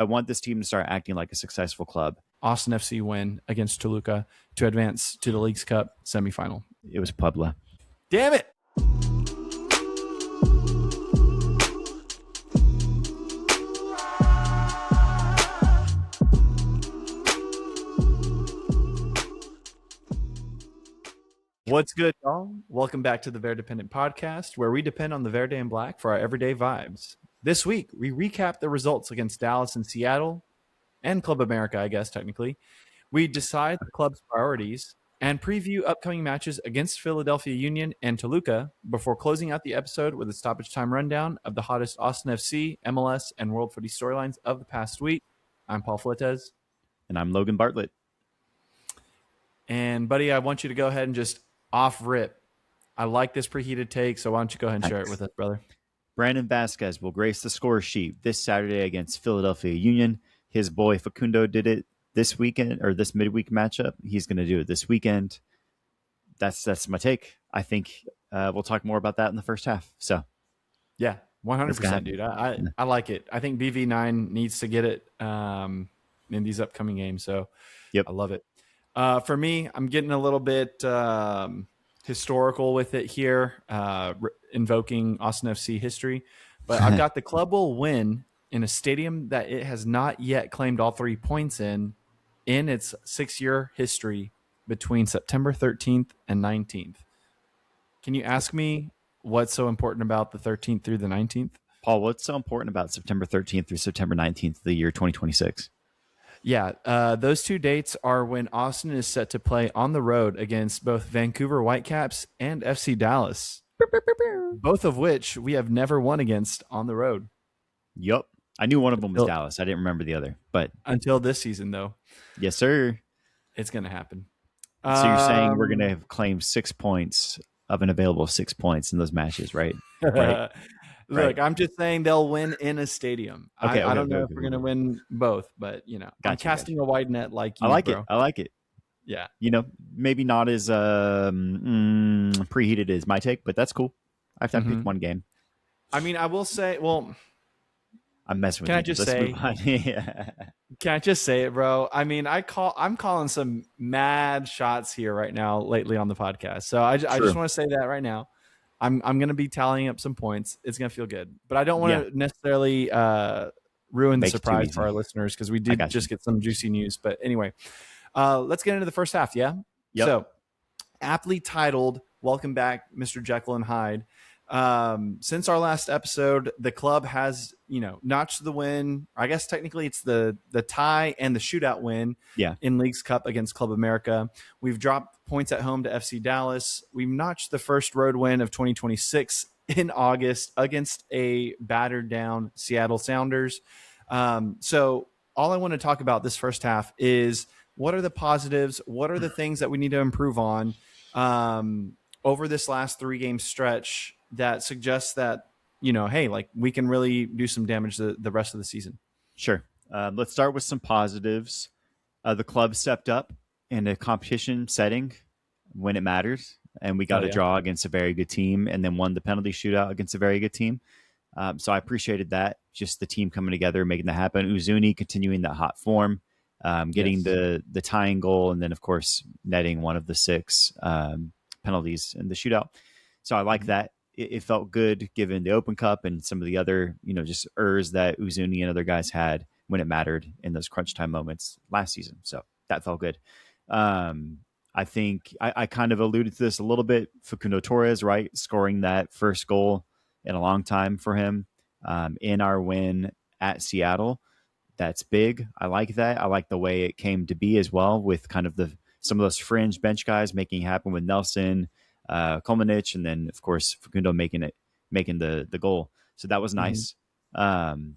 I want this team to start acting like a successful club. Austin FC win against Toluca to advance to the Leagues Cup semifinal. It was Puebla. Damn it! What's good, y'all? Welcome back to the Verdependent podcast, where we depend on the Verde and Black for our everyday vibes. This week, we recap the results against Dallas and Seattle, and Club America, I guess, technically. We decide the club's priorities and preview upcoming matches against Philadelphia Union and Toluca before closing out the episode with a stoppage time rundown of the hottest Austin FC, MLS, and World Footy storylines of the past week. I'm Paul Fletes. And I'm Logan Bartlett. And, buddy, I want you to go ahead and just off rip. I like this preheated take, so why don't you go ahead and share it with us, brother? Brandon Vasquez will grace the score sheet this Saturday against Philadelphia Union. His boy Facundo did it this weekend, or this midweek matchup. He's going to do it this weekend. That's my take. I think we'll talk more about that in the first half. So, yeah, 100%, dude. I like it. I think BV9 needs to get it in these upcoming games. So, yep. I love it. For me, I'm getting a little bit historical with it here, invoking Austin FC history. But I've got the club will win in a stadium that it has not yet claimed all 3 points in its 6-year history between September 13th and 19th. Can you ask me what's so important about the 13th through the 19th? Paul, what's so important about September 13th through September 19th of the year 2026? Yeah, those 2 dates are when Austin is set to play on the road against both Vancouver Whitecaps and FC Dallas, both of which we have never won against on the road. Yep. I knew one of them was Dallas. I didn't remember the other. But until this season, though. Yes, sir. It's going to happen. So you're saying we're going to have claimed 6 points of an available 6 points in those matches, right? Right. Look, I'm just saying they'll win in a stadium. I don't know if we're going to win both, but, I'm casting a wide net like you, I like bro. it. I like it. Yeah. Maybe not as preheated as my take, but that's cool. I have to pick one game. I mean, I will say, I'm messing with you. Can I just say it, bro? I mean, I'm calling some mad shots here right now lately on the podcast. So I just want to say that right now. I'm going to be tallying up some points. It's going to feel good. But I don't want to necessarily ruin the surprise for our listeners because we did just get some juicy news. But anyway, let's get into the first half, yeah? Yep. So, aptly titled, Welcome Back, Mr. Jekyll and Hyde. Since our last episode, the club has, notched the win. I guess technically it's the tie and the shootout win in Leagues Cup against Club America. We've dropped points at home to FC Dallas. We've notched the first road win of 2026 in August against a battered down Seattle Sounders. So all I want to talk about this first half is what are the positives? What are the things that we need to improve on over this last 3-game stretch that suggests that, hey, like we can really do some damage the rest of the season? Sure. Let's start with some positives. The club stepped up in a competition setting when it matters, and we got a draw against a very good team and then won the penalty shootout against a very good team. So I appreciated that, just the team coming together, making that happen. Uzuni continuing that hot form, getting the tying goal, and then, of course, netting one of the 6 penalties in the shootout. So I like that. It felt good given the Open Cup and some of the other, just errs that Uzuni and other guys had when it mattered in those crunch time moments last season. So that felt good. I think I kind of alluded to this a little bit. Facundo Torres, right? Scoring that first goal in a long time for him in our win at Seattle. That's big. I like that. I like the way it came to be as well, with kind of some of those fringe bench guys making it happen with Nelson, Kolmanich, and then of course Facundo making the goal. So that was nice. And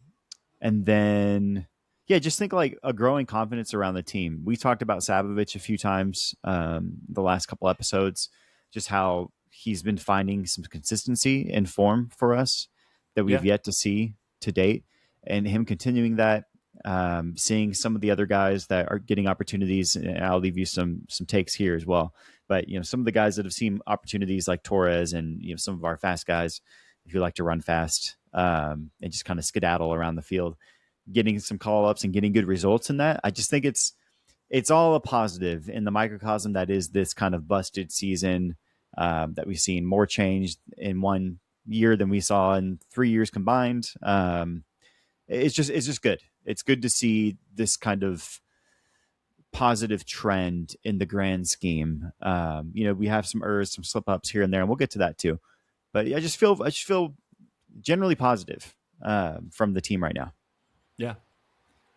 then just think like a growing confidence around the team. We talked about Sabovic a few times the last couple episodes, just how he's been finding some consistency and form for us that we've yet to see to date, and him continuing that. Seeing some of the other guys that are getting opportunities, and I'll leave you some takes here as well. But some of the guys that have seen opportunities like Torres and some of our fast guys who like to run fast and just kind of skedaddle around the field. getting some call ups and getting good results in that. I just think it's all a positive in the microcosm that is this kind of busted season, that we've seen more change in 1 year than we saw in 3 years combined. It's just good. It's good to see this kind of positive trend in the grand scheme. We have some errors, some slip ups here and there, and we'll get to that too. But I just feel generally positive from the team right now. Yeah.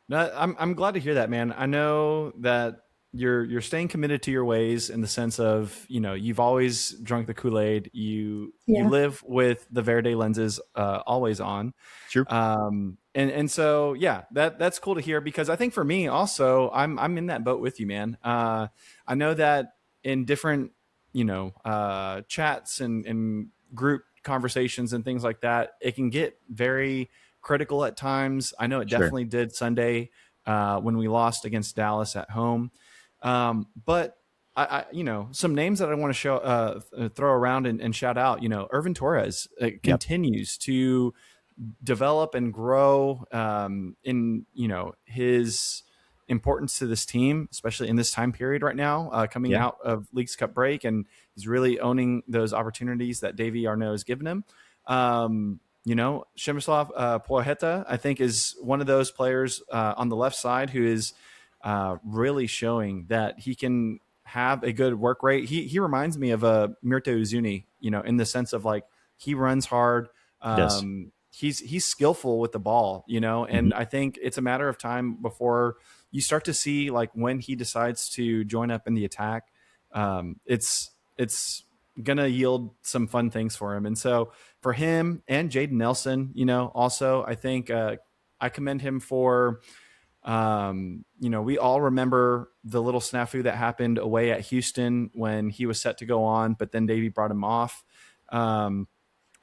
No, I'm glad to hear that, man. I know that you're staying committed to your ways in the sense of, you've always drunk the Kool-Aid. You Yeah. live with the Verde lenses always on. Sure. And so yeah, that's cool to hear, because I think for me also, I'm in that boat with you, man. I know that in different, chats and group conversations and things like that, it can get very critical at times. I know it Sure. definitely did Sunday when we lost against Dallas at home. But some names that I want to throw around and shout out. Irvin Torres continues to develop and grow in his importance to this team, especially in this time period right now, coming Yeah. out of Leagues Cup break, and he's really owning those opportunities that Davey Arnaud has given him. Przemysław Poeta, I think, is one of those players on the left side who is really showing that he can have a good work rate. He reminds me of a Mirto Uzuni, in the sense of like he runs hard. He does. He's skillful with the ball, and I think it's a matter of time before you start to see like when he decides to join up in the attack. It's gonna yield some fun things for him, and so for him and Jaden Nelson, also I think I commend him for. We all remember the little snafu that happened away at Houston when he was set to go on, but then Davey brought him off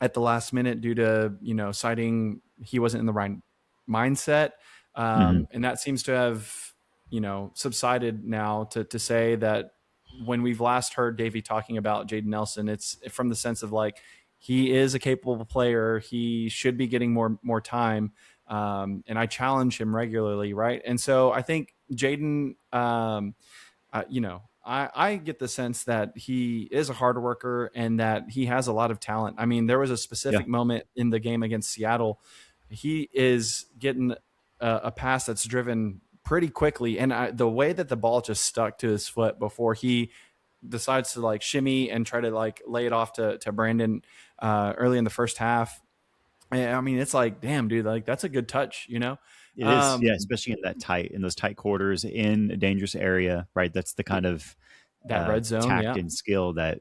at the last minute due to, citing he wasn't in the right mindset. And that seems to have, subsided now to say that when we've last heard Davey talking about Jaden Nelson, it's from the sense of like, he is a capable player. He should be getting more time. And I challenge him regularly. Right. And so I think Jaden, I get the sense that he is a hard worker and that he has a lot of talent. I mean, there was a specific moment in the game against Seattle. He is getting a pass that's driven pretty quickly. And the way that the ball just stuck to his foot before he decides to like shimmy and try to like lay it off to Brandon early in the first half. I mean, it's like, damn, dude, like that's a good touch, It is, yeah, especially in those tight quarters in a dangerous area, right? That's the kind of that red zone tact and skill that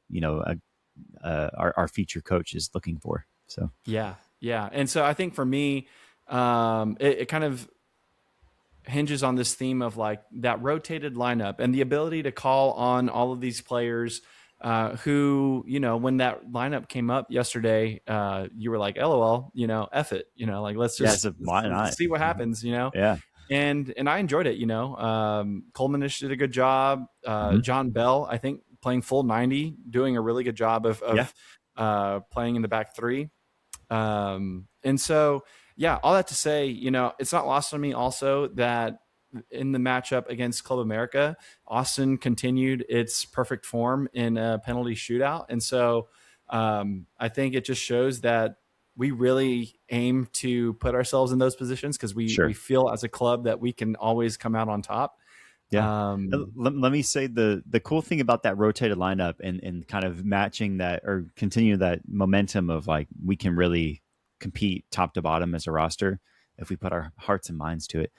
our feature coach is looking for. So yeah, and so I think for me, it kind of hinges on this theme of like that rotated lineup and the ability to call on all of these players. Who, when that lineup came up yesterday, you were like, LOL, F it, like, let's just see what happens, Yeah. And I enjoyed it, Coleman-ish did a good job. John Bell, I think, playing full 90, doing a really good job of playing in the back three. And so, yeah, all that to say, it's not lost on me also that in the matchup against Club America, Austin continued its perfect form in a penalty shootout. And so I think it just shows that we really aim to put ourselves in those positions because we feel as a club that we can always come out on top. Yeah. Let me say the cool thing about that rotated lineup and kind of matching that or continue that momentum of like, we can really compete top to bottom as a roster if we put our hearts and minds to it.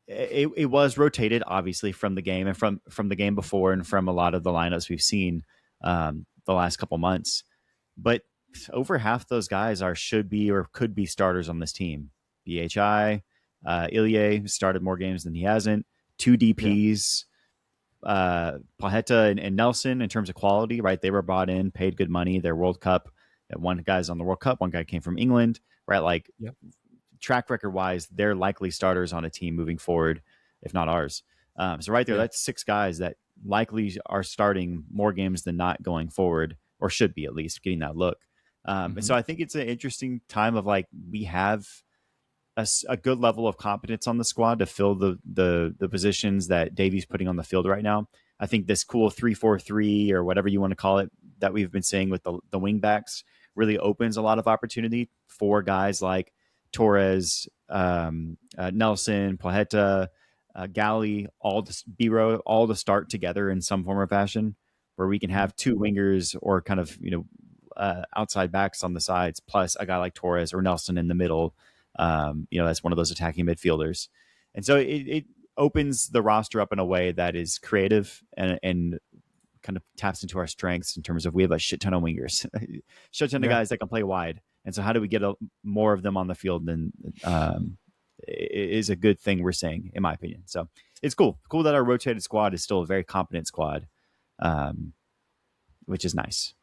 It was rotated, obviously, from the game and from the game before and from a lot of the lineups we've seen the last couple months. But over half those guys should be or could be starters on this team. BHI, Ilya started more games than he hasn't. 2 DPs, Pajeta and Nelson in terms of quality, right? They were brought in, paid good money. They're World Cup. One guy's on the World Cup. One guy came from England, right? Like, track record wise, they're likely starters on a team moving forward, if not ours. So right there, that's 6 guys that likely are starting more games than not going forward, or should be at least getting that look. And so I think it's an interesting time of like, we have a good level of competence on the squad to fill the positions that Davies putting on the field right now. I think this cool 3-4-3 or whatever you want to call it that we've been seeing with the wing backs really opens a lot of opportunity for guys like Torres, Nelson, Pajeta, Galley, all to Biro, all to start together in some form or fashion, where we can have two wingers or kind of outside backs on the sides, plus a guy like Torres or Nelson in the middle. That's one of those attacking midfielders, and so it opens the roster up in a way that is creative and kind of taps into our strengths in terms of we have a shit ton of wingers, shit ton of guys that can play wide. And so how do we get more of them on the field than is a good thing we're saying, in my opinion. So it's cool that our rotated squad is still a very competent squad, which is nice.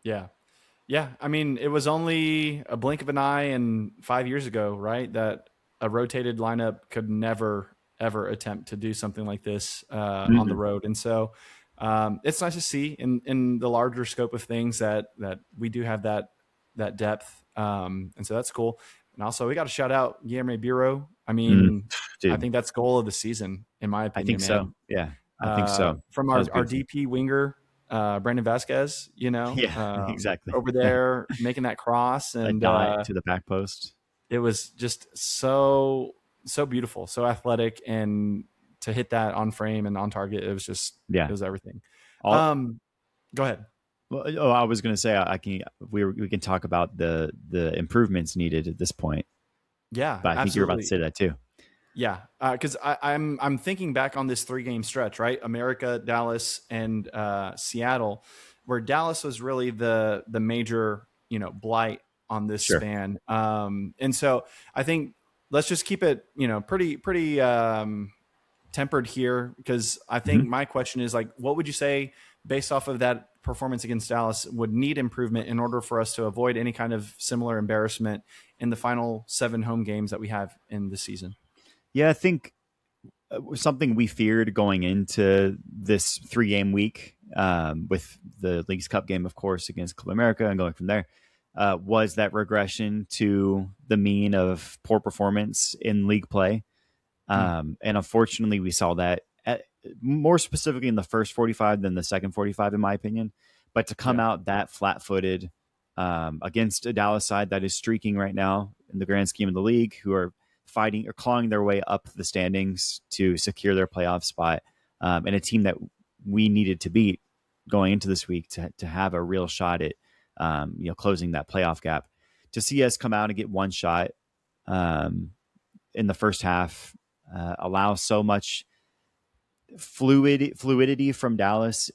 Yeah. Yeah. I mean, it was only a blink of an eye and 5 years ago, right, that a rotated lineup could never, ever attempt to do something like this on the road. And so it's nice to see in the larger scope of things that we do have that depth. And so that's cool. And also we got to shout out Guillermo Biro. I mean, I think that's goal of the season, in my opinion. I think so. Yeah, I think so. From our DP winger, Brandon Vasquez, exactly. over there making that cross and to the back post. It was just so beautiful, so athletic, and to hit that on frame and on target, it was just it was everything. Go ahead. Well, I was going to say we can talk about the improvements needed at this point. Yeah, but I think you're about to say that too. Yeah, because I'm thinking back on this 3-game stretch, right? America, Dallas, and Seattle, where Dallas was really the major blight on this span. And so I think let's just keep it pretty tempered here, because I think my question is, like, what would you say based off of that performance against Dallas would need improvement in order for us to avoid any kind of similar embarrassment in the final 7 home games that we have in the season? Yeah, I think something we feared going into this 3-game week with the Leagues Cup game, of course, against Club America and going from there was that regression to the mean of poor performance in league play. And unfortunately, we saw that more specifically in the first 45 than the second 45, in my opinion. But to come out that flat-footed against a Dallas side that is streaking right now in the grand scheme of the league, who are fighting or clawing their way up the standings to secure their playoff spot, and a team that we needed to beat going into this week to have a real shot at closing that playoff gap. To see us come out and get one shot in the first half, allow so much fluidity from Dallas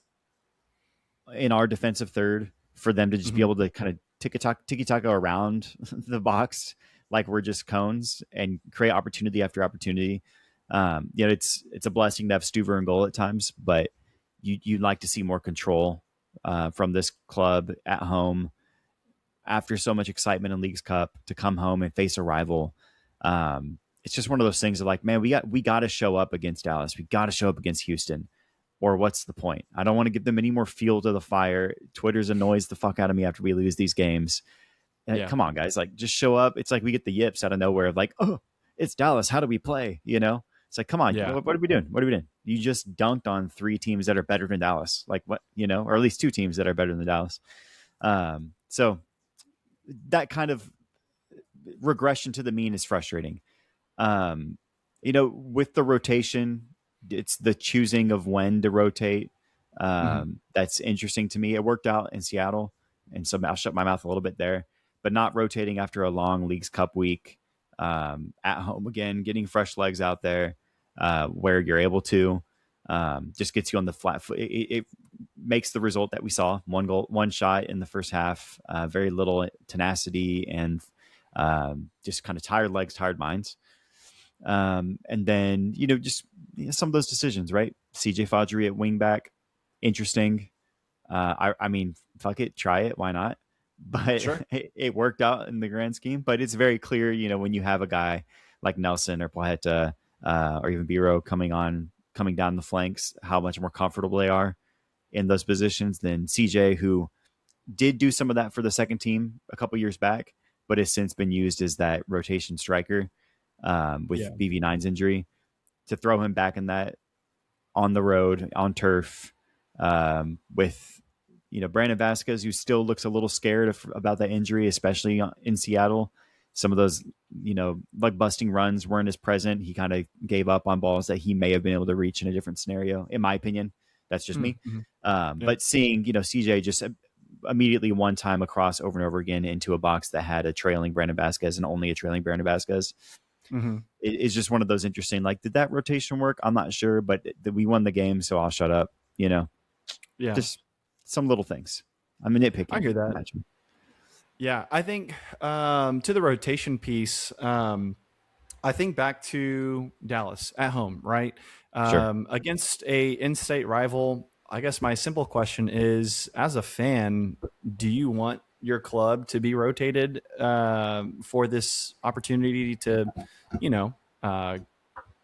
in our defensive third for them to just be able to kind of tiki-taka around the box like we're just cones and create opportunity after opportunity. It's a blessing to have Stuver in goal at times, but you'd like to see more control from this club at home after so much excitement in Leagues Cup to come home and face a rival. It's just one of those things of like, man, we got to show up against Dallas. We got to show up against Houston, or what's the point? I don't want to give them any more fuel to the fire. Twitter's annoys the fuck out of me after we lose these games. Come on, guys, like just show up. It's like we get the yips out of nowhere of like, oh, it's Dallas. How do we play? It's like, come on, what are we doing? What are we doing? You just dunked on 3 teams that are better than Dallas. Like what, or at least 2 teams that are better than Dallas. So that kind of regression to the mean is frustrating. With the rotation, it's the choosing of when to rotate. That's interesting to me. It worked out in Seattle, and so I'll shut my mouth a little bit there. But not rotating after a long Leagues Cup week at home again, getting fresh legs out there where you're able to just gets you on the flat foot. It makes the result that we saw: 1 goal, 1 shot in the first half, very little tenacity, and just kind of tired legs, tired minds. And then, just some of those decisions, right? CJ Fadri at wingback, interesting. I mean, fuck it, try it. Why not? But sure. it worked out in the grand scheme. But it's very clear, when you have a guy like Nelson or Pajeta or even Biro coming down the flanks, how much more comfortable they are in those positions than CJ, who did do some of that for the second team a couple years back, but has since been used as that rotation striker. with BV9's injury. To throw him back in that on the road on turf with Brandon Vasquez, who still looks a little scared about that injury, especially in Seattle. Some of those like busting runs weren't as present. He kind of gave up on balls that he may have been able to reach in a different scenario, in my opinion. That's just me. But seeing CJ just immediately one time across over and over again into a box that had a trailing Brandon Vasquez and only a trailing Brandon Vasquez. It's just one of those interesting, like, did that rotation work? I'm not sure, but we won the game, so I'll shut up. Just some little things. I'm nitpicking. I hear that. Imagine. Yeah, I think to the rotation piece, I think back to Dallas at home, right? Sure. Against a in-state rival. I guess my simple question is, as a fan, do you want your club to be rotated for this opportunity to,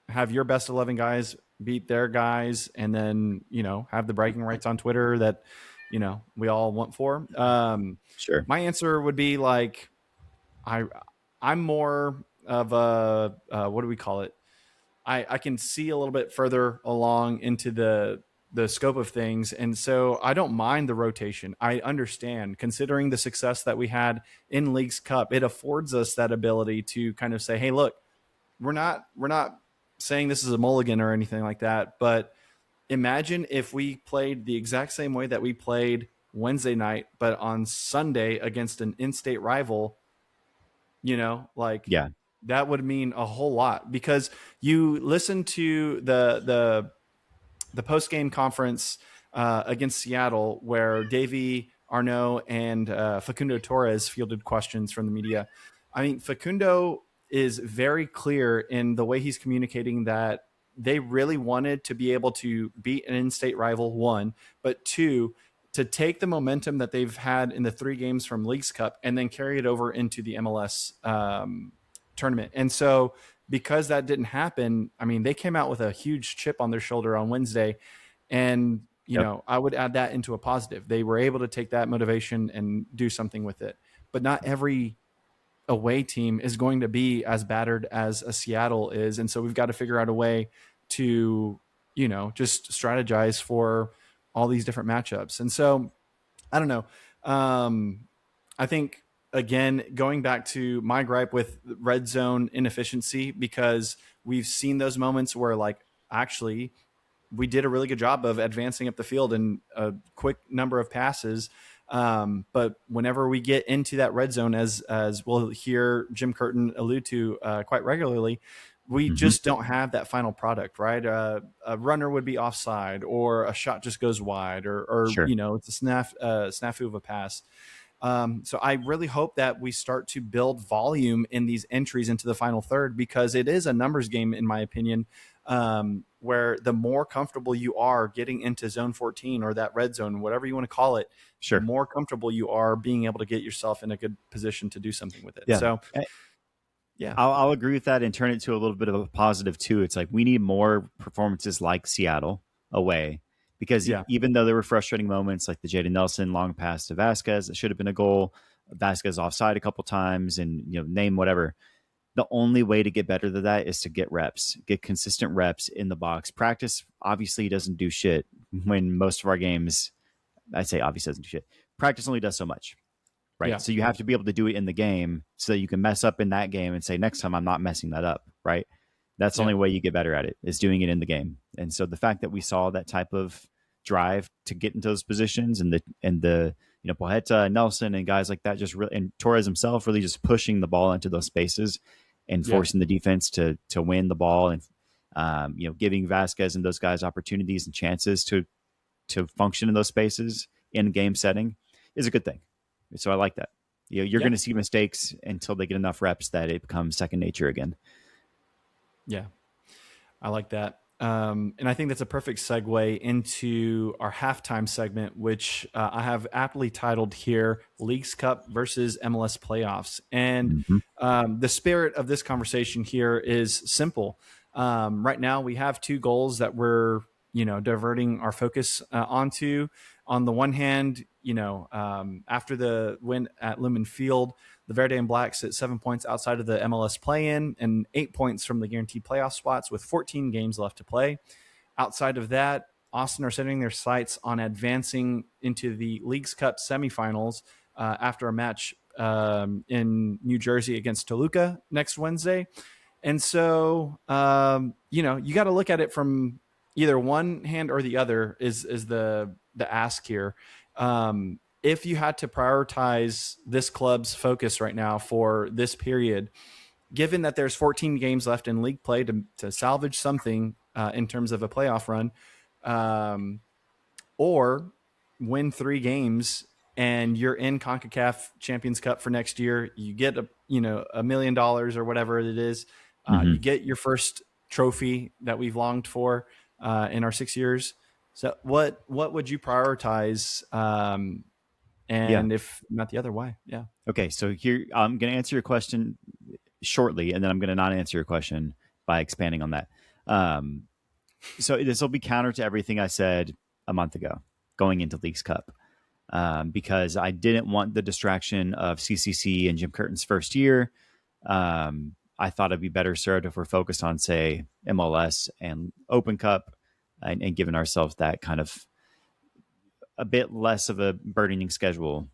have your best 11 guys beat their guys and then, have the bragging rights on Twitter that, we all want for? Sure. My answer would be like, I'm more of a, what do we call it? I can see a little bit further along into the scope of things. And so I don't mind the rotation. I understand, considering the success that we had in Leagues Cup, it affords us that ability to kind of say, hey, look, we're not saying this is a mulligan or anything like that, but imagine if we played the exact same way that we played Wednesday night, but on Sunday against an in-state rival, that would mean a whole lot, because you listen to the post-game conference against Seattle where Davey Arnaud and Facundo Torres fielded questions from the media. I mean, Facundo is very clear in the way he's communicating that they really wanted to be able to beat an in-state rival, one, but two, to take the momentum that they've had in the 3 games from Leagues Cup and then carry it over into the MLS tournament. And so because that didn't happen, I mean, they came out with a huge chip on their shoulder on Wednesday. And, I would add that into a positive. They were able to take that motivation and do something with it. But not every away team is going to be as battered as a Seattle is. And so we've got to figure out a way to, just strategize for all these different matchups. And so I don't know. I think, again, going back to my gripe with red zone inefficiency, because we've seen those moments where, like, actually we did a really good job of advancing up the field in a quick number of passes. But whenever we get into that red zone, as we'll hear Jim Curtin allude to quite regularly, we just don't have that final product, right? A runner would be offside, or a shot just goes wide, or Sure. it's a snafu of a pass. So I really hope that we start to build volume in these entries into the final third, because it is a numbers game, in my opinion, where the more comfortable you are getting into zone 14 or that red zone, whatever you want to call it, sure, the more comfortable you are being able to get yourself in a good position to do something with it. Yeah. So, yeah, I'll agree with that and turn it to a little bit of a positive too. It's like we need more performances like Seattle away, because even though there were frustrating moments like the Jaden Nelson long pass to Vasquez that should have been a goal, Vasquez offside a couple times, and name whatever. The only way to get better than that is to get reps, get consistent reps in the box. Practice obviously doesn't do shit when most of our games, I'd say obviously doesn't do shit. Practice only does so much, right? Yeah. So you have to be able to do it in the game so that you can mess up in that game and say, next time I'm not messing that up, right? That's the only way you get better at it, is doing it in the game. And so the fact that we saw that type of drive to get into those positions, and the Pojeta and Nelson and guys like that, just really, and Torres himself really just pushing the ball into those spaces and forcing the defense to win the ball, and giving Vasquez and those guys opportunities and chances to function in those spaces in game setting is a good thing. So I like that. You're going to see mistakes until they get enough reps that it becomes second nature again. Yeah, I like that. And I think that's a perfect segue into our halftime segment, which I have aptly titled here, Leagues Cup versus MLS Playoffs. And the spirit of this conversation here is simple. Right now, we have 2 goals that we're diverting our focus onto. On the one hand, after the win at Lumen Field, the Verde and Black sit 7 points outside of the MLS play-in and 8 points from the guaranteed playoff spots with 14 games left to play. Outside of that, Austin are setting their sights on advancing into the Leagues Cup semifinals after a match in New Jersey against Toluca next Wednesday. And so, you got to look at it from either one hand or the other is the ask here. If you had to prioritize this club's focus right now for this period, given that there's 14 games left in league play to salvage something in terms of a playoff run, or win 3 games and you're in CONCACAF Champions Cup for next year, you get $1 million or whatever it is. You get your first trophy that we've longed for in our 6 years. So what would you prioritize? And if not the other, why? Yeah. Okay. So here, I'm going to answer your question shortly, and then I'm going to not answer your question by expanding on that. So this will be counter to everything I said a month ago going into Leagues Cup, because I didn't want the distraction of CCC and Jim Curtin's first year. I thought it'd be better served if we're focused on, say, MLS and Open Cup, and giving ourselves that kind of a bit less of a burdening schedule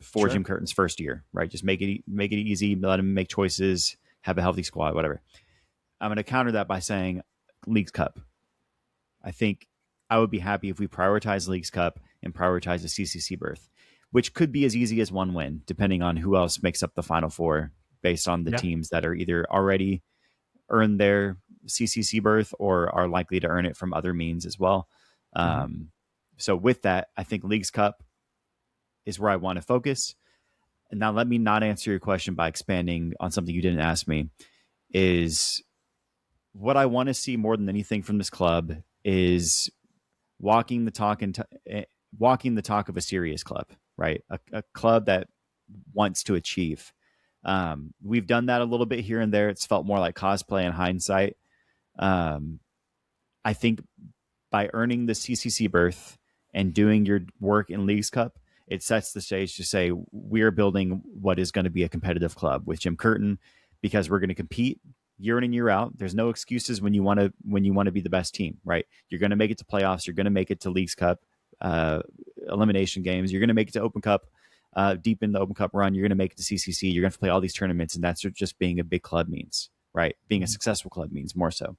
for Jim Curtin's first year, right? Just make it easy, let him make choices, have a healthy squad, whatever. I'm going to counter that by saying Leagues Cup. I think I would be happy if we prioritize Leagues Cup and prioritize the CCC berth, which could be as easy as one win, depending on who else makes up the Final Four, based on the teams that are either already earned their CCC berth or are likely to earn it from other means as well. So with that, I think Leagues Cup is where I want to focus. And now let me not answer your question by expanding on something you didn't ask me. Is what I want to see more than anything from this club is walking the talk of a serious club, right? A club that wants to achieve. We've done that a little bit here and there. It's felt more like cosplay in hindsight. I think by earning the CCC berth and doing your work in Leagues Cup, it sets the stage to say we're building what is going to be a competitive club with Jim Curtin, because we're going to compete year in and year out. There's no excuses when you want to be the best team, right? You're going to make it to playoffs. You're going to make it to Leagues Cup elimination games. You're going to make it to Open Cup, deep in the Open Cup run. You're going to make it to CCC. You're going to play all these tournaments, and that's what just being a big club means, right? Being a successful club means more so.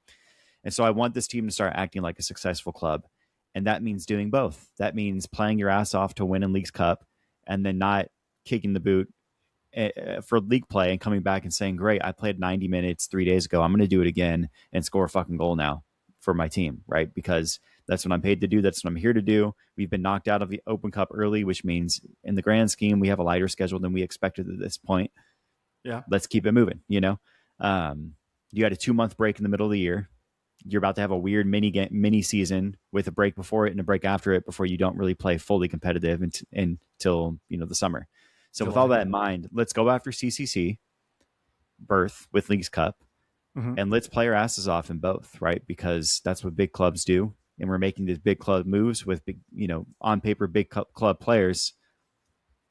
And so I want this team to start acting like a successful club. And that means doing both. That means playing your ass off to win in Leagues Cup and then not kicking the boot for league play and coming back and saying, great, I played 90 minutes 3 days ago. I'm going to do it again and score a fucking goal now for my team, right? Because that's what I'm paid to do. That's what I'm here to do. We've been knocked out of the Open Cup early, which means in the grand scheme, we have a lighter schedule than we expected at this point. Yeah. Let's keep it moving. You had a 2-month break in the middle of the year. You're about to have a weird mini season with a break before it and a break after it before you don't really play fully competitive until the summer. So with all that in mind, let's go after CCC berth with Leagues Cup, and let's play our asses off in both, right? Because that's what big clubs do, and we're making these big club moves with big, on paper big club players.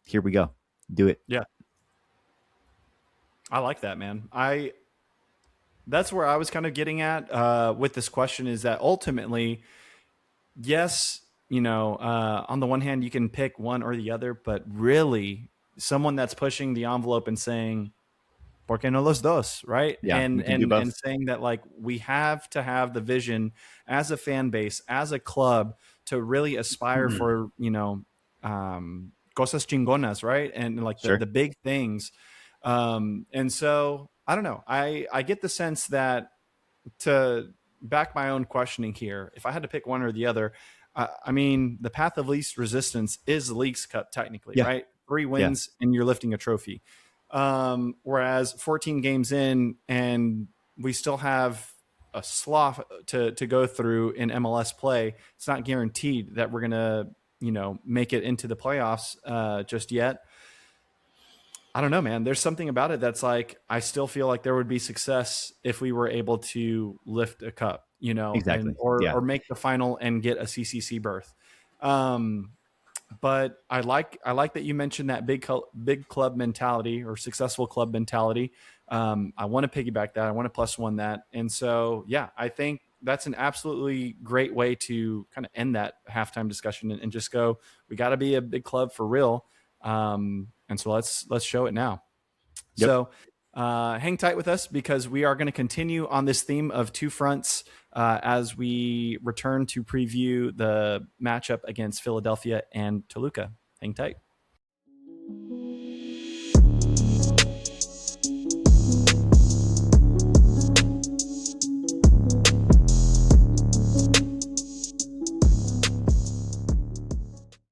Here we go, do it. Yeah, I like that, man. That's where I was kind of getting at with this question, is that ultimately, yes, on the one hand, you can pick one or the other, but really someone that's pushing the envelope and saying, ¿por qué no los dos? Right. Yeah, and saying that, like, we have to have the vision as a fan base, as a club, to really aspire for, cosas chingonas, right? And like the big things. And so I don't know. I get the sense that, to back my own questioning here, if I had to pick one or the other, I mean, the path of least resistance is the Leagues Cup, technically, right? 3 wins and you're lifting a trophy. Whereas 14 games in and we still have a slough to go through in MLS play, it's not guaranteed that we're going to, make it into the playoffs just yet. I don't know, man. There's something about it that's like, I still feel like there would be success if we were able to lift a cup, exactly. or make the final and get a CCC berth. but I like that you mentioned that big club mentality or successful club mentality. I want to piggyback that. I want to plus one that, and so yeah, I think that's an absolutely great way to kind of end that halftime discussion and just go. We got to be a big club for real, and so let's show it now. Yep. So hang tight with us because we are going to continue on this theme of two fronts as we return to preview the matchup against Philadelphia and Toluca. Hang tight.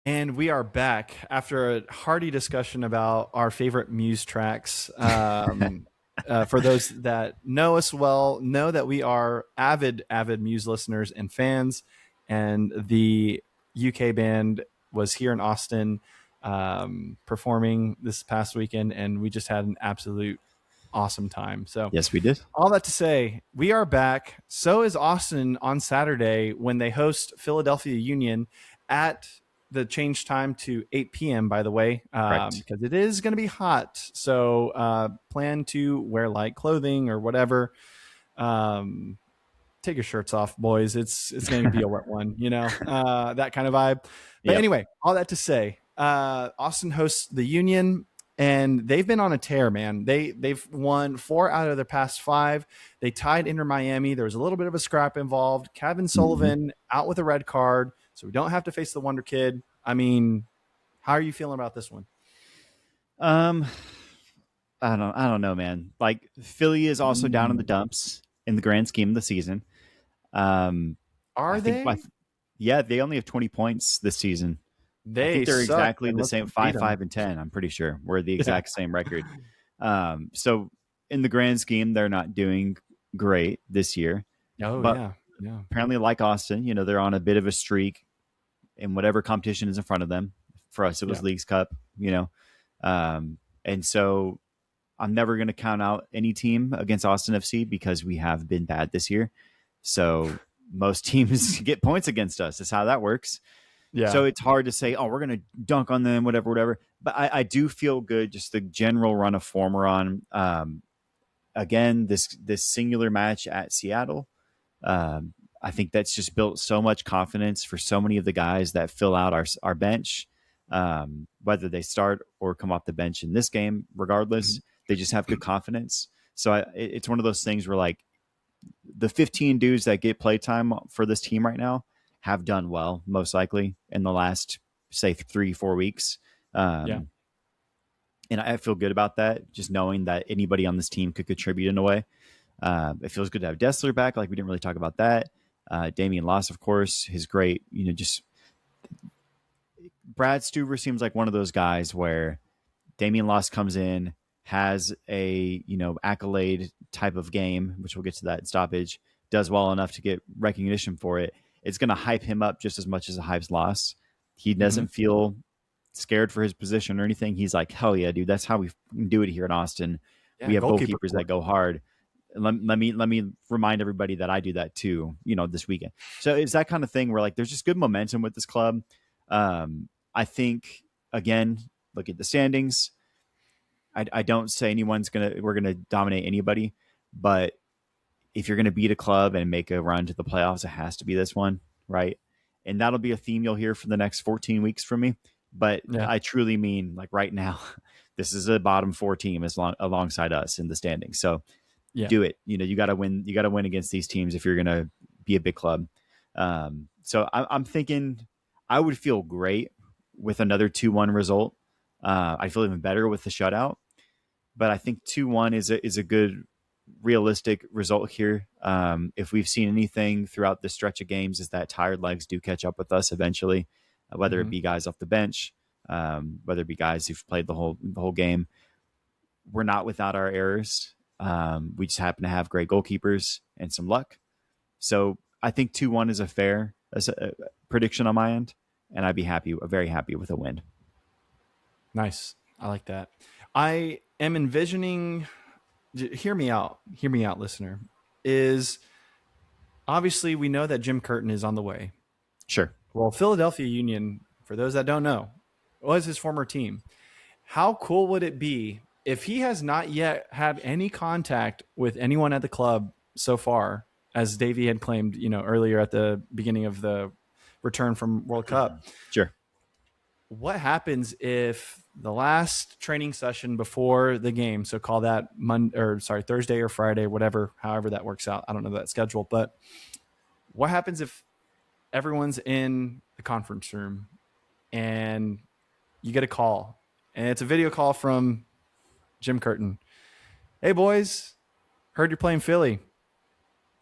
And we are back after a hearty discussion about our favorite Muse tracks. For those that know us well, know that we are avid Muse listeners and fans. And the UK band was here in Austin performing this past weekend, and we just had an absolute awesome time. So Yes, we did. all that to say, we are back. So is Austin on Saturday when they host Philadelphia Union at the change time to 8 p.m., by the way, because it is going to be hot. So plan to wear light clothing or whatever. Take your shirts off, boys. It's going to be a wet one, that kind of vibe. But anyway, all that to say, Austin hosts the Union. And they've been on a tear, man. They've won 4 out of their past 5. They tied Inter Miami. There was a little bit of a scrap involved. Kevin Sullivan out with a red card, so we don't have to face the Wonder Kid. I mean, how are you feeling about this one? I don't know, man. Like Philly is also down in the dumps in the grand scheme of the season. Are they? Yeah, they only have 20 points this season. I think they're exactly the same 5 and 10. I'm pretty sure we're the exact same record. So in the grand scheme, they're not doing great this year. But apparently, like Austin, they're on a bit of a streak in whatever competition is in front of them. For us, it was Leagues Cup, and so I'm never going to count out any team against Austin FC because we have been bad this year. So most teams get points against us. That's how that works. Yeah. So it's hard to say, oh, we're going to dunk on them, whatever. But I do feel good, just the general run of form we're on. Again, this singular match at Seattle, I think that's just built so much confidence for so many of the guys that fill out our bench, whether they start or come off the bench in this game. Regardless, they just have good confidence. So it's one of those things where like the 15 dudes that get playtime for this team right now have done well, most likely in the last, say, 3-4 weeks. And I feel good about that, just knowing that anybody on this team could contribute in a way. It feels good to have Dessler back. Like we didn't really talk about that. Damian Loss, of course, his great, just Brad Stuver seems like one of those guys where Damian Loss comes in, has a, accolade type of game, which we'll get to that in stoppage, does well enough to get recognition for it. It's going to hype him up just as much as it hypes Loss. He doesn't feel scared for his position or anything. He's like, hell yeah, dude, that's how we do it here in Austin. We have goalkeepers that go hard. Let me remind everybody that I do that too, this weekend. So it's that kind of thing where like there's just good momentum with this club. I think, again, look at the standings. I don't say we're gonna dominate anybody, but if you're gonna beat a club and make a run to the playoffs, it has to be this one, right? And that'll be a theme you'll hear for the next 14 weeks from me. But I truly mean, like right now, this is a bottom 4 team alongside us in the standings. So do it. You got to win. You got to win against these teams if you're gonna be a big club. So I'm thinking I would feel great with another 2-1 result. I feel even better with the shutout. But I think 2-1 is a good, realistic result here. If we've seen anything throughout this stretch of games, is that tired legs do catch up with us eventually, whether it be guys off the bench, whether it be guys who've played the whole game. We're not without our errors. We just happen to have great goalkeepers and some luck. So I think 2-1 is a fair prediction on my end, and I'd be very happy with a win. Nice. I like that. I am envisioning, hear me out, listener, is obviously we know that Jim Curtin is on the way. Sure. Well, Philadelphia Union for those that don't know, was his former team. How cool would it be if he has not yet had any contact with anyone at the club so far, as Davey had claimed, earlier at the beginning of the return from World Cup? Sure. What happens if the last training session before the game, so call that Thursday or Friday, whatever, however that works out. I don't know that schedule, but what happens if everyone's in the conference room and you get a call, and it's a video call from Jim Curtin? Hey boys, heard you're playing Philly.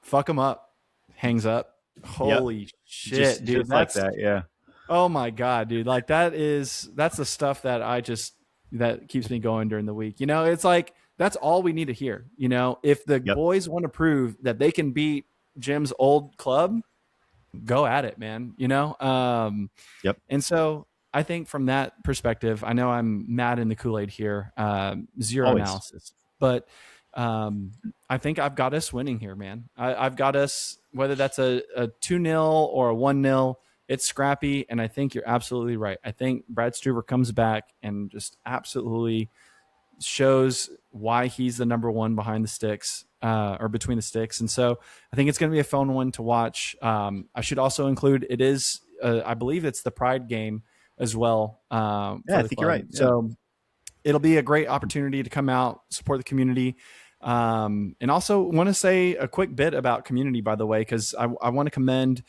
Fuck them up. Hangs up. Holy shit, dude. Just like that. Yeah. Oh my God, dude. Like that's the stuff that keeps me going during the week. It's like, that's all we need to hear. If the boys want to prove that they can beat Jim's old club, go at it, man. And so I think from that perspective, I know I'm mad in the Kool-Aid here, zero Always. analysis, but I think I've got us winning here, man. I've got us, whether that's a 2-0 or a 1-0, it's scrappy. And I think you're absolutely right. I think Brad Stuver comes back and just absolutely shows why he's the number one behind the sticks, or between the sticks. And so I think it's going to be a fun one to watch. I should also include, it is, I believe it's the Pride game as well. I think you're right. Yeah. So it'll be a great opportunity to come out, support the community. And also want to say a quick bit about community, by the way, because I want to commend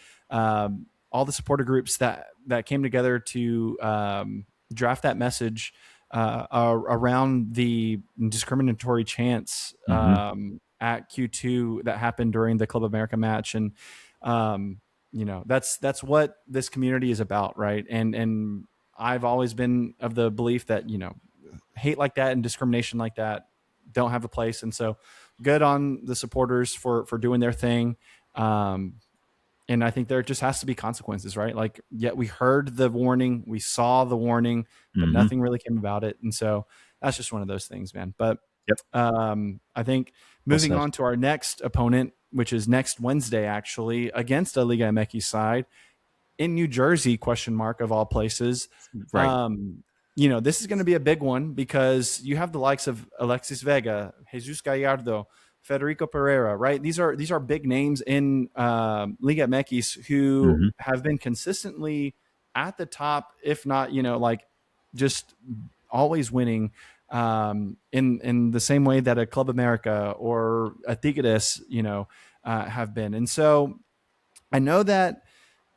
all the supporter groups that came together to draft that message around the discriminatory chants at Q2 that happened during the Club America match. And that's what this community is about, right? And I've always been of the belief that hate like that and discrimination like that don't have a place. And so good on the supporters for doing their thing. And I think there just has to be consequences, right? Like, yet we heard the warning, we saw the warning, but nothing really came about it. And so that's just one of those things, man. But I think moving on to our next opponent, which is next Wednesday, actually, against a Liga MX side in New Jersey, of all places. Right. This is going to be a big one because you have the likes of Alexis Vega, Jesus Gallardo, Federico Pereira, right? These are big names in Liga MX who have been consistently at the top, if not, just always winning in the same way that a Club America or a Tigres, have been. And so I know that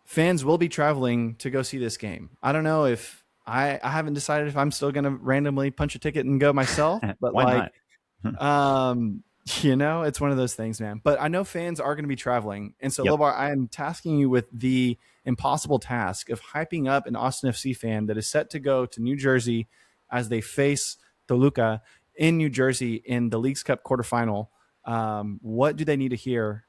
fans will be traveling to go see this game. I don't know if I haven't decided if I'm still going to randomly punch a ticket and go myself, but Why not? it's one of those things, man. But I know fans are going to be traveling. And so, Lobar, I am tasking you with the impossible task of hyping up an Austin FC fan that is set to go to New Jersey as they face Toluca in New Jersey in the Leagues Cup quarterfinal. What do they need to hear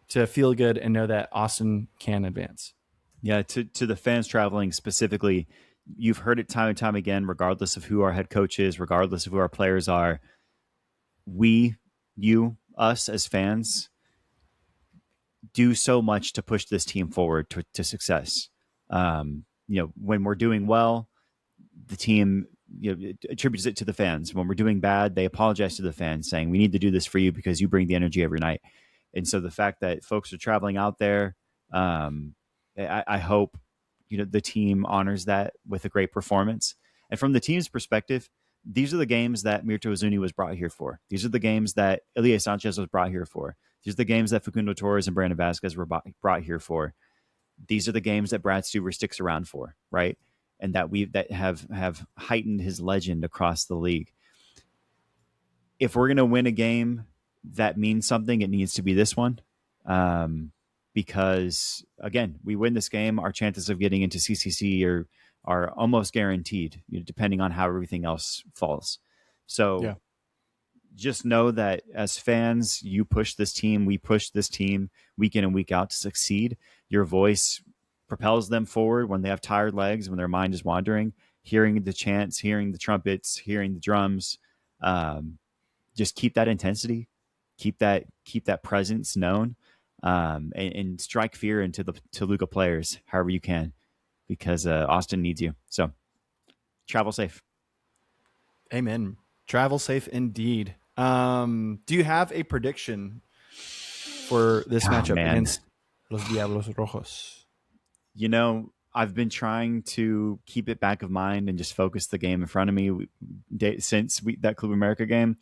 to feel good and know that Austin can advance? Yeah, to the fans traveling specifically, you've heard it time and time again, regardless of who our head coach is, regardless of who our players are. Us as fans do so much to push this team forward to success. When we're doing well, the team attributes it to the fans. When we're doing bad, they apologize to the fans, saying we need to do this for you because you bring the energy every night. And so the fact that folks are traveling out there, I hope the team honors that with a great performance. And from the team's perspective, these are the games that Mirto Ozuni was brought here for. These are the games that Elie Sanchez was brought here for. These are the games that Facundo Torres and Brandon Vasquez were brought here for. These are the games that Brad Stuver sticks around for, right? And that have heightened his legend across the league. If we're going to win a game that means something, it needs to be this one. Because again, we win this game, our chances of getting into CCC are almost guaranteed, depending on how everything else falls. So just know that as fans, you push this team, we push this team week in and week out to succeed. Your voice propels them forward when they have tired legs, when their mind is wandering, hearing the chants, hearing the trumpets, hearing the drums. Just keep that intensity, keep that presence known, and strike fear into the Toluca players however you can. because Austin needs you. So travel safe. Amen. Travel safe indeed. Do you have a prediction for this Oh, matchup man. against Los Diablos Rojos? I've been trying to keep it back of mind and just focus the game in front of me since that Club America game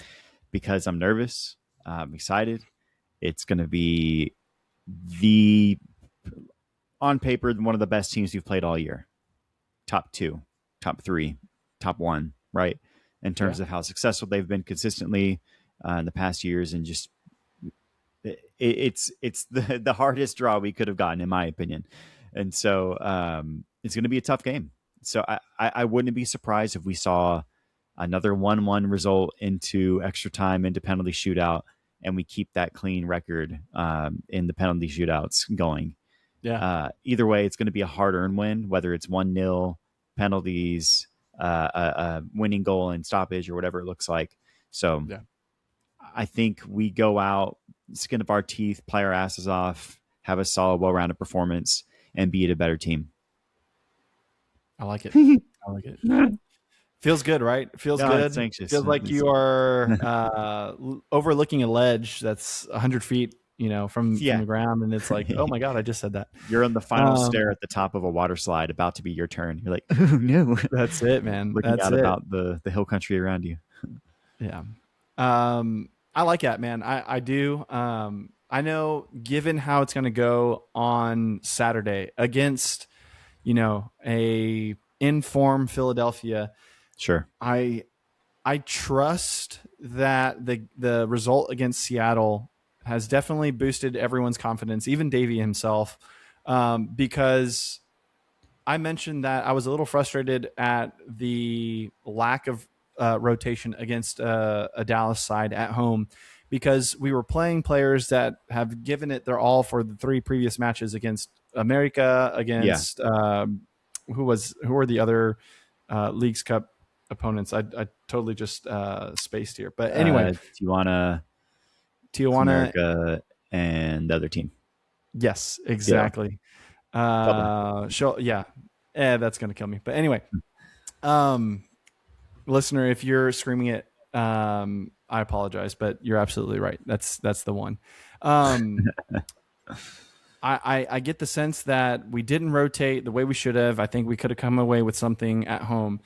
because I'm nervous. I'm excited. It's going to be on paper, one of the best teams we've played all year. Top 2, top 3, top 1, right? In terms of how successful they've been consistently in the past years, and just it's the hardest draw we could have gotten, in my opinion. And so it's going to be a tough game. So I wouldn't be surprised if we saw another 1-1 result into extra time, into penalty shootout, and we keep that clean record in the penalty shootouts going. Yeah. Either way, it's going to be a hard-earned win, whether it's 1-0, penalties, a winning goal and stoppage, or whatever it looks like. So Yeah. I think we go out, skin of our teeth, play our asses off, have a solid, well-rounded performance, and beat a better team. I like it. I like it. Feels good, right? Feels good. It's anxious. Feels like you are overlooking a ledge that's 100 feet, from the ground, and it's like, oh my god, I just said that. You're on the final stair at the top of a water slide, about to be your turn. You're like, oh no, that's it, man. Looking that's out it. about the hill country around you. Yeah. I like that, man. I do. I know, given how it's going to go on Saturday against, a in-form Philadelphia. Sure. I trust that the result against Seattle has definitely boosted everyone's confidence, even Davey himself, because I mentioned that I was a little frustrated at the lack of rotation against a Dallas side at home, because we were playing players that have given it their all for the 3 previous matches against America, against who were the other Leagues Cup opponents. I totally just spaced here, but anyway, Tijuana, America, and the other team. Yes, exactly. That's gonna kill me. But anyway, listener, if you're screaming it, I apologize, but you're absolutely right. That's the one. I get the sense that we didn't rotate the way we should have. I think we could have come away with something at home,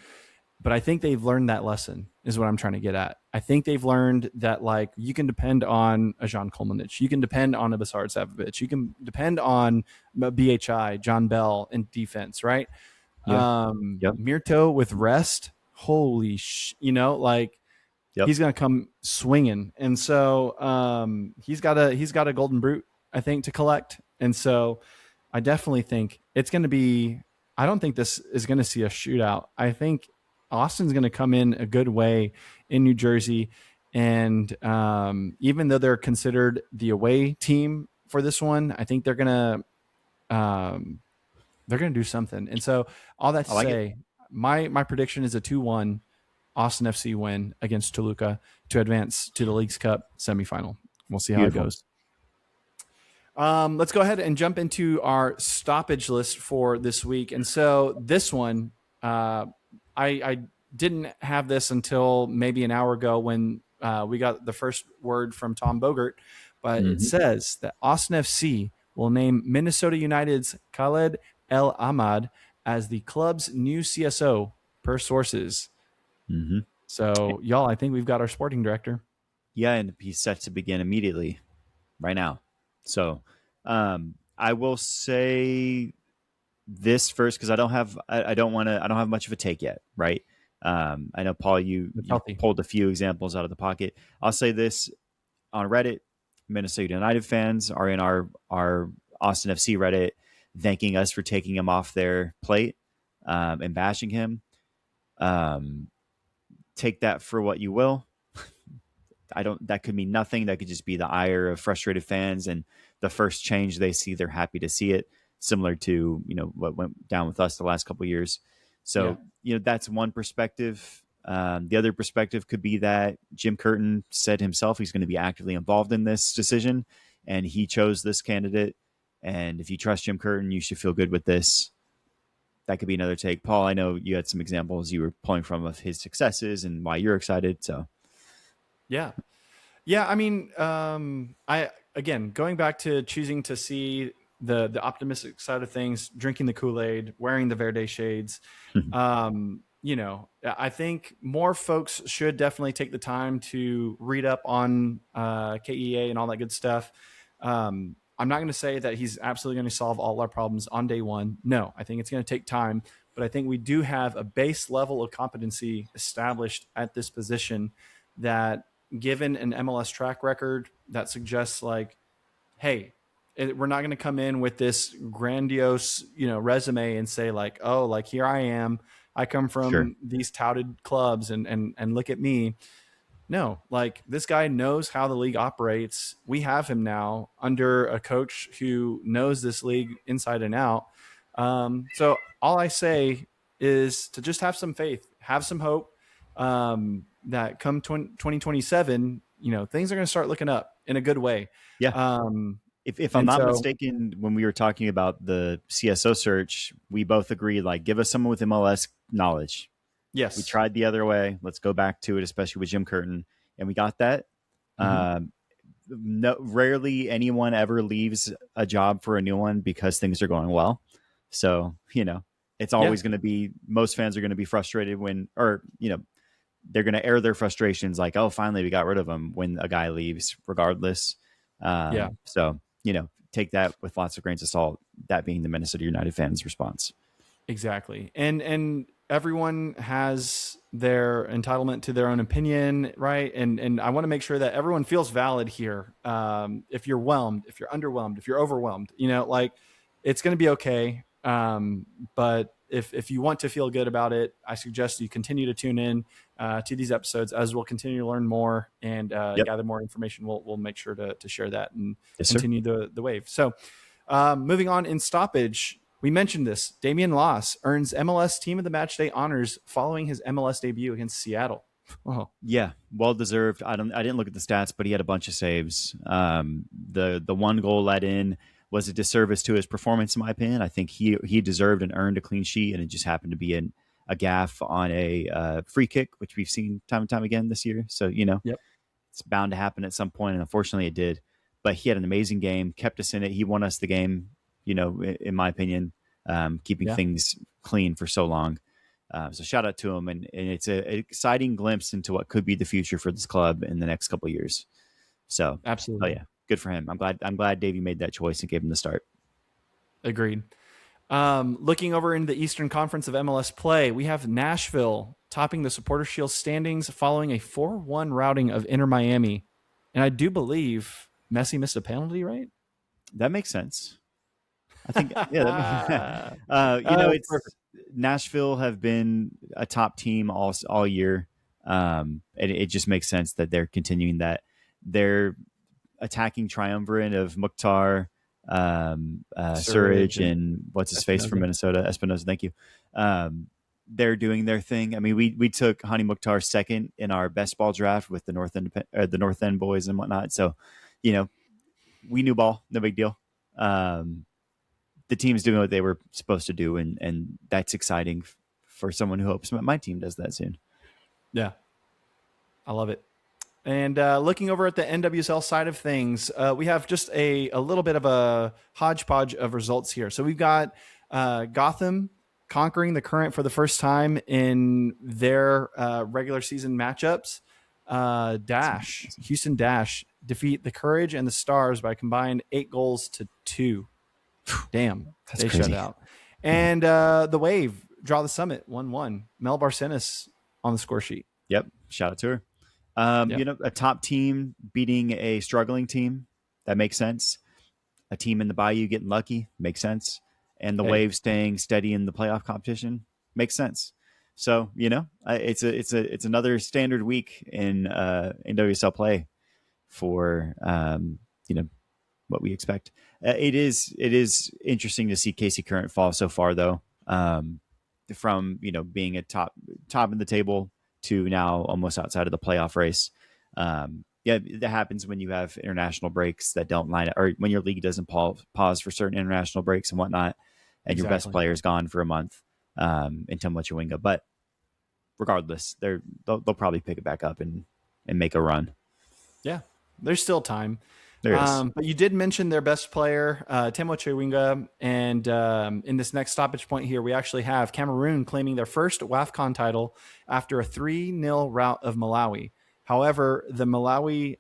but I think they've learned that lesson, is what I'm trying to get at. I think they've learned that, like, you can depend on a Jean Kolmanich. You can depend on a Basar Savovich. You can depend on BHI, John Bell in defense, right? Yeah. Mirto with rest. Holy he's going to come swinging. And so he's got a golden brute, I think, to collect. And so I definitely think it's going to be, I don't think this is going to see a shootout. I think Austin's going to come in a good way in New Jersey. And even though they're considered the away team for this one, I think they're going to do something. And so all that to say, my prediction is a 2-1 Austin FC win against Toluca to advance to the Leagues Cup semifinal. We'll see how it goes. Let's go ahead and jump into our stoppage list for this week. And so this one, I didn't have this until maybe an hour ago when we got the first word from Tom Bogert, but it says that Austin FC will name Minnesota United's Khaled El Ahmad as the club's new CSO, per sources. So, y'all, I think we've got our sporting director. Yeah, and he's set to begin immediately, right now. So I will say this first, because I don't have much of a take yet, right? I know, Paul, you pulled a few examples out of the pocket. I'll say this: on Reddit, Minnesota United fans are in our Austin FC Reddit thanking us for taking him off their plate and bashing him. Take that for what you will. That could mean nothing. That could just be the ire of frustrated fans, and the first change they see, they're happy to see it, similar to, what went down with us the last couple of years. So, that's one perspective. The other perspective could be that Jim Curtin said himself he's going to be actively involved in this decision, and he chose this candidate. And if you trust Jim Curtin, you should feel good with this. that could be another take. Paul, I know you had some examples you were pulling from of his successes and why you're excited. So Yeah. Yeah, I mean, I again going back to choosing to see the optimistic side of things, drinking the Kool-Aid, wearing the Verde shades. I think more folks should definitely take the time to read up on KEA and all that good stuff. I'm not going to say that he's absolutely going to solve all our problems on day one. No, I think it's going to take time, but I think we do have a base level of competency established at this position that, given an MLS track record, that suggests like, hey, we're not going to come in with this grandiose, resume and say like, oh, like here I am. I come sure. from these touted clubs and look at me. No, like this guy knows how the league operates. We have him now under a coach who knows this league inside and out. So all I say is to just have some faith, have some hope, that come 2027, things are going to start looking up in a good way. Yeah. Um, If I'm and not so, mistaken, when we were talking about the CSO search, we both agreed like give us someone with MLS knowledge. We yes. tried the other way. Let's go back to it, especially with Jim Curtin, and we got that. Mm-hmm. Um, no, rarely anyone ever leaves a job for a new one because things are going well. So it's Yeah. always going to be, most fans are going to be frustrated when, or they're going to air their frustrations like, oh, finally we got rid of him when a guy leaves, regardless. Yeah. So take that with lots of grains of salt. That being the Minnesota United fans' response. Exactly. And everyone has their entitlement to their own opinion, right? And I want to make sure that everyone feels valid here. If you're whelmed, if you're underwhelmed, if you're overwhelmed, like it's going to be okay. But if you want to feel good about it, I suggest you continue to tune in to these episodes as we'll continue to learn more and Yep. gather more information. We'll make sure to share that and Yes, sir. continue the wave. So moving on in stoppage, we mentioned this. Damian Loss earns MLS Team of the Match Day honors following his MLS debut against Seattle. Oh, Yeah, well deserved. I didn't look at the stats, but he had a bunch of saves. The one goal let in was a disservice to his performance, in my opinion. I think he deserved and earned a clean sheet, and it just happened to be a gaff on a free kick, which we've seen time and time again this year. So yep, it's bound to happen at some point, and unfortunately, it did. But he had an amazing game, kept us in it. He won us the game. In my opinion, keeping yeah, things clean for so long. So shout out to him, and it's an exciting glimpse into what could be the future for this club in the next couple of years. So, oh absolutely yeah, good for him. I'm glad Davey made that choice and gave him the start. agreed. Looking over into the Eastern Conference of MLS play, we have Nashville topping the Supporter Shield standings following a 4-1 routing of Inter Miami, and I do believe Messi missed a penalty, right? That makes sense. I think, yeah. It's Perfect. Nashville have been a top team all year, and it just makes sense that they're continuing that. They're attacking triumvirate of Mukhtar, Surridge Surridge, and and what's his face from Espinoza. Minnesota, Espinoza. Thank you. They're doing their thing. I mean, we took Hani Mukhtar second in our best ball draft with the North End boys and whatnot. So, we knew ball, no big deal. The team's doing what they were supposed to do, and that's exciting for someone who hopes my team does that soon. Yeah, I love it. And looking over at the NWSL side of things, we have just a little bit of a hodgepodge of results here. So we've got Gotham conquering the Current for the first time in their regular season matchups. Houston Dash defeat the Courage and the Stars by combined 8-2. Damn, That's they shut crazy. out. Yeah. And the Wave draw the Summit 1-1. Mel Barcenas on the score sheet. Yep. Shout out to her. Yep. A top team beating a struggling team, that makes sense. A team in the Bayou getting lucky makes sense, and the Hey, Wave staying steady in the playoff competition makes sense. So it's another standard week in WSL play for what we expect. It is interesting to see Casey Current fall so far, though, from being a top of the table to now almost outside of the playoff race. Yeah, that happens when you have international breaks that don't line up, or when your league doesn't pause for certain international breaks and whatnot, and your best exactly. player is gone for a month. in Temwa Chewinga. But regardless, they'll probably pick it back up and make a run. Yeah, there's still time. There is. But you did mention their best player, Temo Chewinga. And in this next stoppage point here, we actually have Cameroon claiming their first WAFCON title after a 3-0 rout of Malawi. However, the Malawi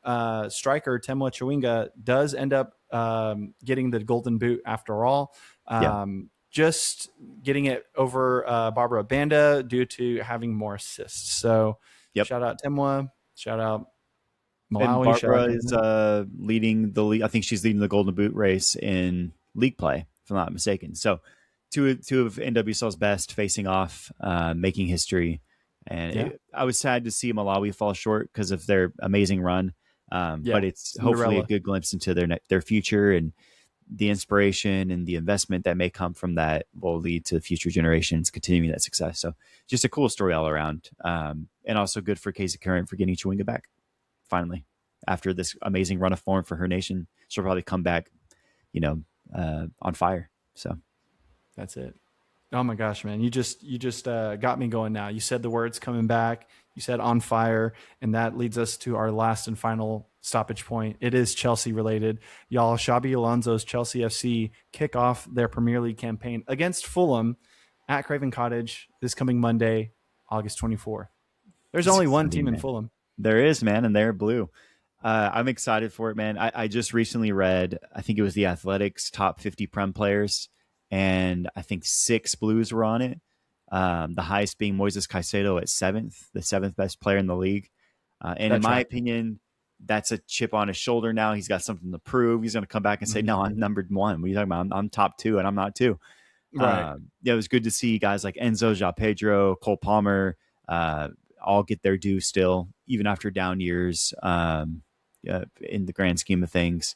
striker, Temo Chewinga, does end up getting the golden boot after all. Yeah. Just getting it over Barbara Banda due to having more assists. So Yep. shout out Temwa. Shout out And Malawi. Barbara is leading the league. I think she's leading the Golden Boot race in league play, if I'm not mistaken. So two of NWSL's best facing off, making history. And I was sad to see Malawi fall short because of their amazing run. But it's hopefully a good glimpse into their future, and the inspiration and the investment that may come from that will lead to future generations continuing that success. So just a cool story all around. And also good for Casey Current for getting Chewinga back finally after this amazing run of form for her nation. She'll probably come back, on fire. So that's it. Oh my gosh, man. You just got me going now. You said the words coming back, you said on fire, and that leads us to our last and final stoppage point. It is Chelsea related. Y'all, Xabi Alonso's Chelsea FC kick off their Premier League campaign against Fulham at Craven Cottage this coming Monday, August 24th. There's only one team in Fulham. There is, man, and they're blue. I'm excited for it, man. I just recently read, I think it was the Athletics top 50 Prem players, and I think 6 Blues were on it. The highest being Moises Caicedo at 7th, the 7th best player in the league. And in my opinion, that's a chip on his shoulder now. He's got something to prove. He's going to come back and say, no, I'm numbered 1. What are you talking about? I'm top 2, and I'm not 2. Right. It was good to see guys like Enzo, João Pedro, Cole Palmer, all get their due still, even after down years in the grand scheme of things.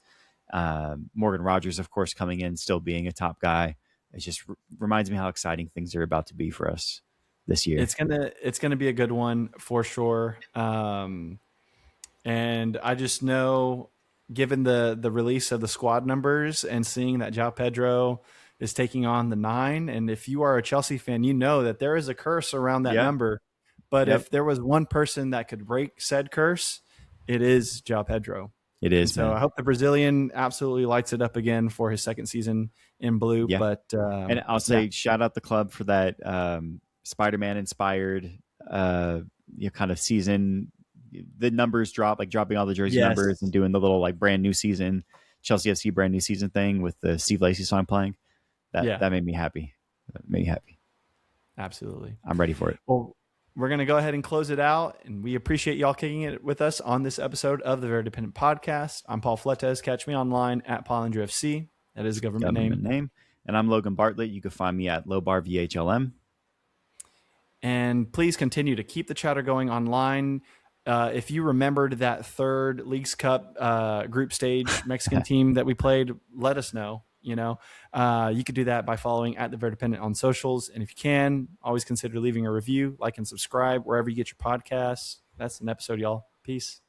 Morgan Rogers, of course, coming in, still being a top guy. It just reminds me how exciting things are about to be for us this year. It's gonna be a good one for sure. And I just know, given the release of the squad numbers and seeing that João Pedro is taking on the 9, and if you are a Chelsea fan, you know that there is a curse around that number. But if there was one person that could break said curse, it is João Pedro. It is. So I hope the Brazilian absolutely lights it up again for his second season in blue. Yeah. But and I'll say shout out the club for that Spider-Man inspired kind of season. The numbers dropping all the jersey numbers and doing the little like brand new season, Chelsea FC brand new season thing with the Steve Lacy song playing. That made me happy. Absolutely. I'm ready for it. Well, we're going to go ahead and close it out, and we appreciate y'all kicking it with us on this episode of the Verdependent Podcast. I'm Paul Fletes. Catch me online at Paul and FC. That is a government name. And I'm Logan Bartlett. You can find me at Lobar VHLM. And please continue to keep the chatter going online. If you remembered that third Leagues Cup group stage Mexican team that we played, let us know. You could do that by following at the Verdependent on socials. And if you can, always consider leaving a review, like and subscribe wherever you get your podcasts. That's an episode, y'all. Peace.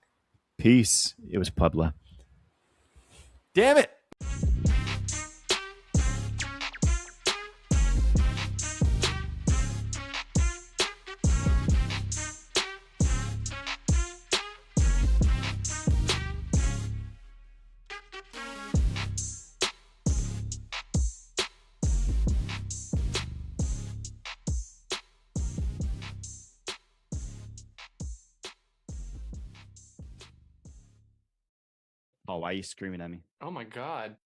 Peace. It was Puebla. Damn it. Oh, why are you screaming at me? Oh, my God.